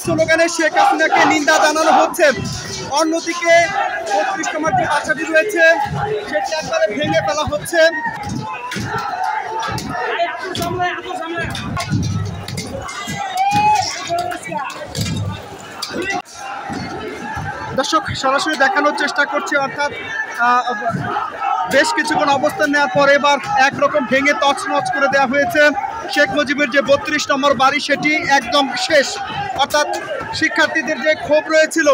স্লোগানে শেখ হাসিনাকে নিন্দা জানানো হচ্ছে। অন্যদিকে ৩৫ নম্বর যে বাসাটি রয়েছে সেটি একবারে ভেঙে ফেলা হচ্ছে। দর্শক সরাসরি দেখানোর চেষ্টা করছে, অর্থাৎ বেশ কিছুক্ষণ অবস্থান নেওয়ার পর এবার একরকম ভেঙে তছনছ করে দেওয়া হয়েছে। শেখ মুজিবের যে ৩২ নম্বর বাড়ি সেটি একদম শেষ। অর্থাৎ শিক্ষার্থীদের যে ক্ষোভ রয়েছিল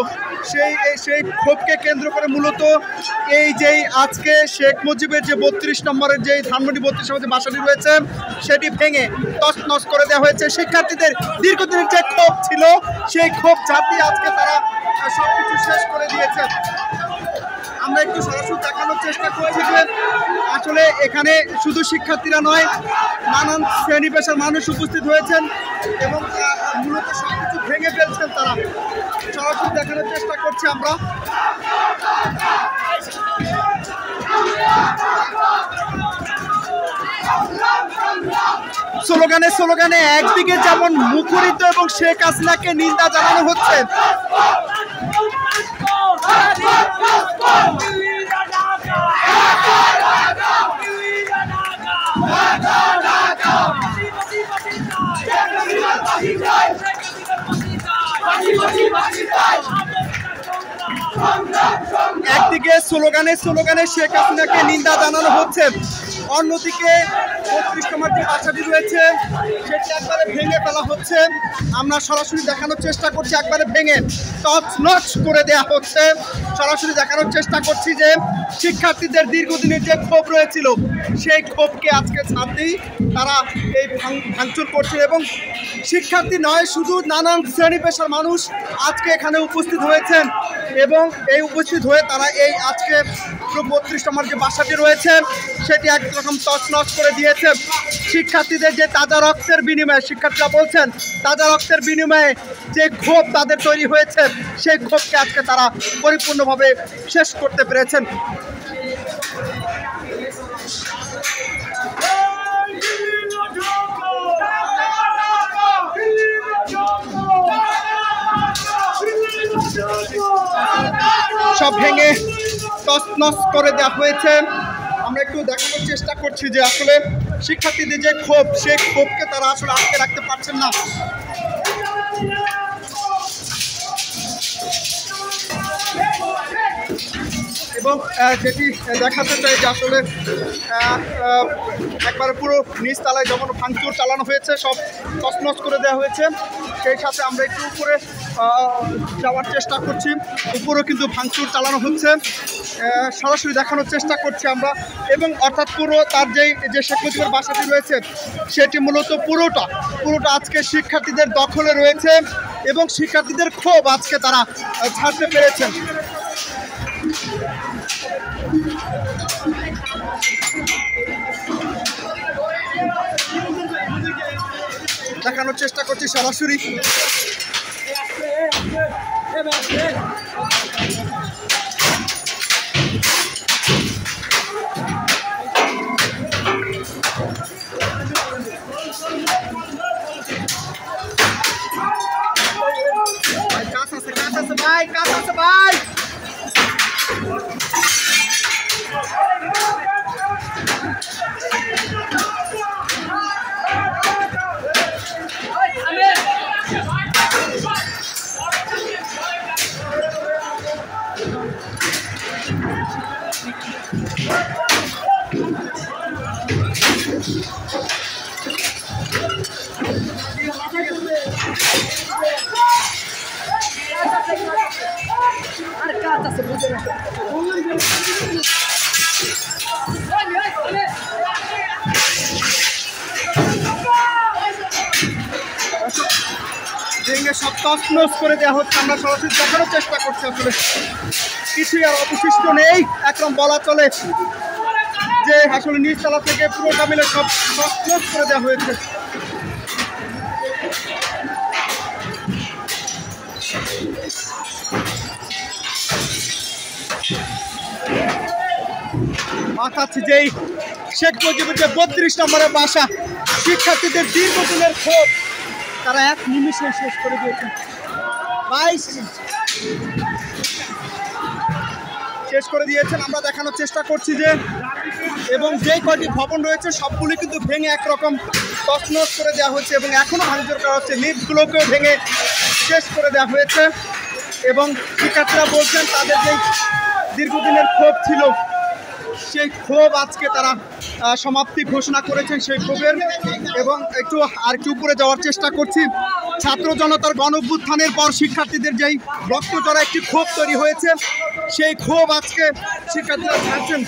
সেই ক্ষোভকে কেন্দ্র করে মূলত এই যেই আজকে শেখ মুজিবের যে ৩২ নম্বরের যে ধানমন্ডি ৩২ নম্বর যে বাসাটি রয়েছে সেটি ভেঙে তছনছ করে দেওয়া হয়েছে। শিক্ষার্থীদের দীর্ঘদিনের যে ক্ষোভ ছিল সেই ক্ষোভ ঝাঁপিয়ে আজকে তারা সবকিছু শেষ করে দিয়েছে। আমরা একটু সরাসরি দেখানোর চেষ্টা করছি যে আসলে এখানে শুধু শিক্ষার্থীরা নয়, নানান শ্রেণী পেশার মানুষ উপস্থিত হয়েছেন এবং মূলত সবকিছু ভেঙে ফেলছেন তারা। সরাসরি দেখানোর চেষ্টা করছি আমরা। স্লোগানে একদিকে যেমন মুখরিত এবং শেখ হাসিনাকে নিন্দা জানানো হচ্ছে, একদিকে স্লোগানে শেখ হাসিনাকে নিন্দা জানানো হচ্ছে, অন্যদিকে ৩৫ নম্বর যে বাসাটি রয়েছে সেটি একবারে ভেঙে ফেলা হচ্ছে। আমরা সরাসরি দেখানোর চেষ্টা করছি, একবারে ভেঙে তছনছ করে দেওয়া হচ্ছে। সরাসরি দেখানোর চেষ্টা করছি যে শিক্ষার্থীদের দীর্ঘদিনের যে ক্ষোভ রয়েছিল সেই ক্ষোভকে আজকে ছাড়তেই তারা এই ভাঙচুর করছে এবং শিক্ষার্থী নয়, শুধু নানান শ্রেণী পেশার মানুষ আজকে এখানে উপস্থিত হয়েছেন এবং এই উপস্থিত হয়ে তারা এই আজকে ৩২ নম্বর যে বাসাটি রয়েছে সেটি একরকম তছনছ করে দিয়েছে। শিক্ষার্থীদের যে তাজা রক্তের বিনিময়ে, শিক্ষার্থীরা বলছেন তাজা রক্তের বিনিময়ে যে ক্ষোভ তাদের তৈরি হয়েছে সেই ক্ষোভকে আজকে তারা পরিপূর্ণভাবে শেষ করতে পেরেছেন। সব ভেঙে তছনছ করে দেওয়া হয়েছে। আমরা একটু দেখানোর চেষ্টা করছি যে আসলে শিক্ষার্থীদের যে ক্ষোভ সেই ক্ষোভকে তারা আসলে আটকে রাখতে পারছেন না। এবং যেটি দেখাতে চাই যে আসলে একবারে পুরো নিচতলায় যখন ভাঙচুর চালানো হয়েছে সব তছনছ করে দেওয়া হয়েছে। সেই সাথে আমরা একটু উপরে যাওয়ার চেষ্টা করছি, উপরেও কিন্তু ভাঙচুর চালানো হচ্ছে। সরাসরি দেখানোর চেষ্টা করছি আমরা এবং অর্থাৎ পুরো তার যে শেখ মুজিবের বাসাটি রয়েছে সেটি মূলত পুরোটা আজকে শিক্ষার্থীদের দখলে রয়েছে এবং শিক্ষার্থীদের ক্ষোভ আজকে তারা ছাড়তে পেরেছেন। দেখানোর চেষ্টা করছি সরাসরি। কাজ আছে ভাই। ভেঙে সব তছনছ করে দেওয়া হচ্ছে। আমরা সরাসরি দেখানোর চেষ্টা করছি, আসলে কিছুই আর অবশিষ্ট নেই একদম বলা চলে যে আসলে নিচতলা থেকে পুরোটা মিলে সব তছনছ করে দেওয়া হয়েছে। অর্থাৎ যেই শেখ মুজিবের যে 32 নম্বরের বাসা, শিক্ষার্থীদের দীর্ঘদিনের ক্ষোভ তারা এক নিমিষে শেষ করে দিয়েছে। শেষ করে দিয়েছেন। আমরা দেখানোর চেষ্টা করছি যে এবং যে কয়টি ভবন রয়েছে সবগুলি কিন্তু ভেঙে একরকম তছনছ করে দেওয়া হয়েছে এবং এখনও ভাঙচুর করা হচ্ছে। লিফটগুলোকেও ভেঙে শেষ করে দেওয়া হয়েছে এবং শিক্ষার্থীরা বলছেন তাদের যে দীর্ঘদিনের ক্ষোভ ছিল সেই ক্ষোভ আজকে তারা সমাপ্তি ঘোষণা করেছেন সেই ক্ষোভের। এবং একটু আর একটু উপরে যাওয়ার চেষ্টা করছি। ছাত্র জনতার গণঅভ্যুত্থানের পর শিক্ষার্থীদের যেই রক্তজড়া একটি ক্ষোভ তৈরি হয়েছে সেই ক্ষোভ আজকে শিক্ষার্থীরা ছাড়ছেন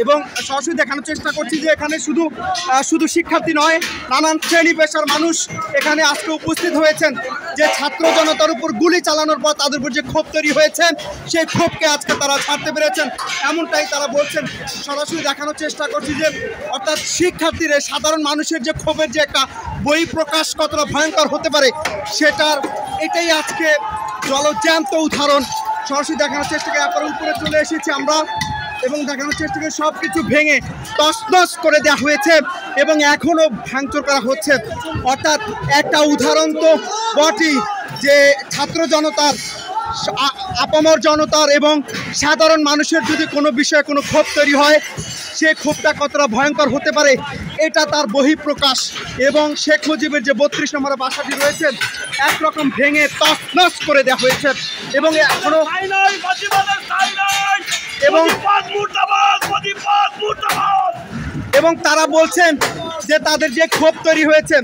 এবং সরাসরি দেখানোর চেষ্টা করছি যে এখানে শুধু শিক্ষার্থী নয়, নানান শ্রেণী পেশার মানুষ এখানে আজকে উপস্থিত হয়েছেন। যে ছাত্র জনতার উপর গুলি চালানোর পর তাদের উপর যে ক্ষোভ তৈরি হয়েছে সেই ক্ষোভকে আজকে তারা ছাড়তে পেরেছেন, এমনটাই তারা বলছেন। সরাসরি দেখানোর চেষ্টা করছি যে অর্থাৎ শিক্ষার্থীরা সাধারণ মানুষের যে ক্ষোভের যে একটা বহিঃপ্রকাশ কতটা ভয়ঙ্কর হতে পারে এটাই আজকে জলজ্যান্ত উদাহরণ। সরাসরি দেখানোর চেষ্টা করে আপনার উপরে চলে এসেছি আমরা এবং দেখানোর চেষ্টা করে সব কিছু ভেঙে তছনছ করে দেওয়া হয়েছে এবং এখনও ভাঙচুর করা হচ্ছে। অর্থাৎ একটা উদাহরণ তো বটেই যে ছাত্র জনতার, আপামর জনতার এবং সাধারণ মানুষের যদি কোনো বিষয়ে কোনো ক্ষোভ তৈরি হয় সে ক্ষোভটা কতটা ভয়ঙ্কর হতে পারে এটা তার বহিঃপ্রকাশ। এবং শেখ মুজিবের যে 32 নম্বরের বাসাটি রয়েছে একরকম ভেঙে তছনছ করে দেওয়া হয়েছে এবং এখনো এবং তারা বলছেন যে তাদের যে ক্ষোভ তৈরি হয়েছে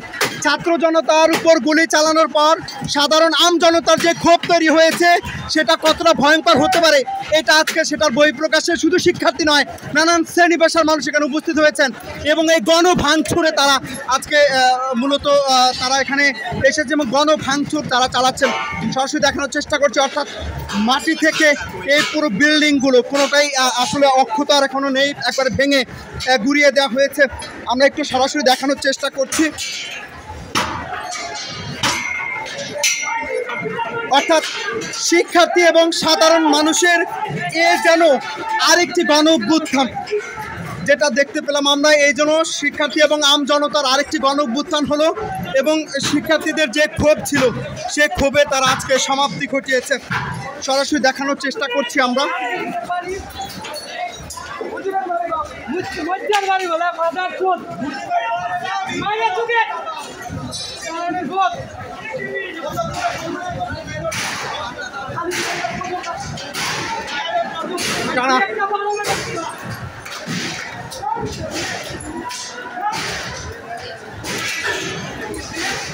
ছাত্র জনতার উপর গুলি চালানোর পর সাধারণ আম জনতার যে ক্ষোভ তৈরি হয়েছে সেটা কতটা ভয়ঙ্কর হতে পারে এটা আজকে সেটার বহিঃপ্রকাশে শুধু শিক্ষার্থী নয়, নানান শ্রেণী পেশার মানুষ এখানে উপস্থিত হয়েছেন এবং এই গণভাঙচুরে তারা আজকে মূলত তারা এখানে এসেছে এবং গণভাঙচুর তারা চালাচ্ছেন। সরাসরি দেখানোর চেষ্টা করছে অর্থাৎ মাটি থেকে এই পুরো বিল্ডিংগুলো কোনোটাই আসলে অক্ষত আর এখনও নেই, একবারে ভেঙে গুড়িয়ে দেওয়া হয়েছে। আমরা একটু সরাসরি দেখানোর চেষ্টা করছি। অর্থাৎ শিক্ষার্থী এবং সাধারণ মানুষের যেন আরেকটি গণঅভ্যুত্থান যেটা দেখতে পেলাম আমরা, এই জন্য শিক্ষার্থী এবং আম জনতার আরেকটি গণঅভ্যুত্থান হলো এবং শিক্ষার্থীদের যে ক্ষোভ ছিল সে ক্ষোভে তারা আজকে সমাপ্তি ঘটিয়েছে। সরাসরি দেখানোর চেষ্টা করছি আমরা।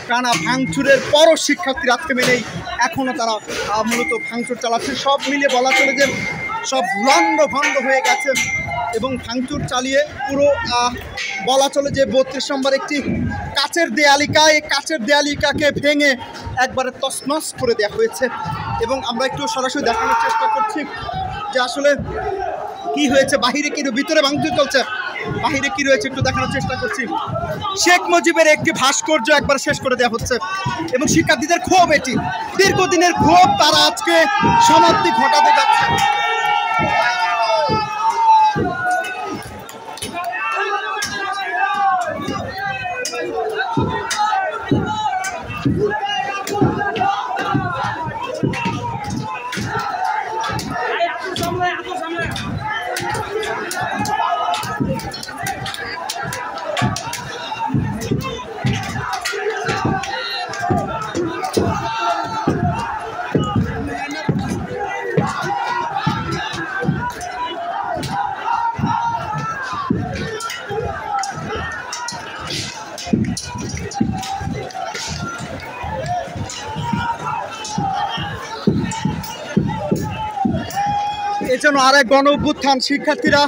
টানা ভাঙচুরের পরও শিক্ষার্থীরা আজকে মেনেই এখনও তারা মূলত ভাঙচুর চালাচ্ছে। সব মিলে বলা চলে যে সব লণ্ডভণ্ড হয়ে গেছে এবং ভাঙচুর চালিয়ে পুরো বলা চলে যে 32 নম্বর একটি কাচের দেয়ালিকা, এই কাচের দেয়ালিকাকে ভেঙে একবারে তছনছ করে দেওয়া হয়েছে এবং আমরা একটু সরাসরি দেখানোর চেষ্টা করছি যে আসলে কি হয়েছে, বাহিরে কি ভিতরে ভাঙচুর চলছে, বাহিরে কি রয়েছে একটু দেখানোর চেষ্টা করছি। শেখ মুজিবের একটি ভাস্কর্য একবার শেষ করে দেওয়া হচ্ছে এবং শিক্ষার্থীদের ক্ষোভ, এটি দীর্ঘদিনের ক্ষোভ, তারা আজকে সমাপ্তি ঘটাতে যাচ্ছে। এজন্য আরেক গণঅভ্যুত্থান, শিক্ষার্থীরা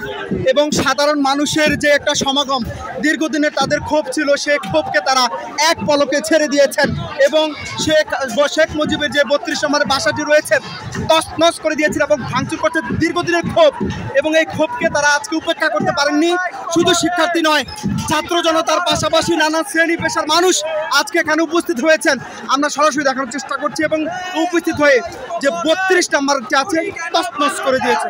এবং সাধারণ মানুষের যে একটা সমাগম, দীর্ঘদিনের তাদের ক্ষোভ ছিল সেই ক্ষোভকে তারা এক পলকে ছেড়ে দিয়েছেন এবং শেখ মুজিবের যে 32 নম্বরের বাসাটি রয়েছে তছনছ করে দিয়েছিল এবং ভাঙচুর করতে দীর্ঘদিনের ক্ষোভ এবং এই ক্ষোভকে তারা আজকে উপেক্ষা করতে পারেননি। শুধু শিক্ষার্থী নয়, ছাত্র জনতার পাশাপাশি নানান শ্রেণী পেশার মানুষ আজকে এখানে উপস্থিত হয়েছেন। আমরা সরাসরি দেখানোর চেষ্টা করছি এবং উপস্থিত হয়ে যে 32 নম্বরটি আছে তছনছ করে দিয়েছে।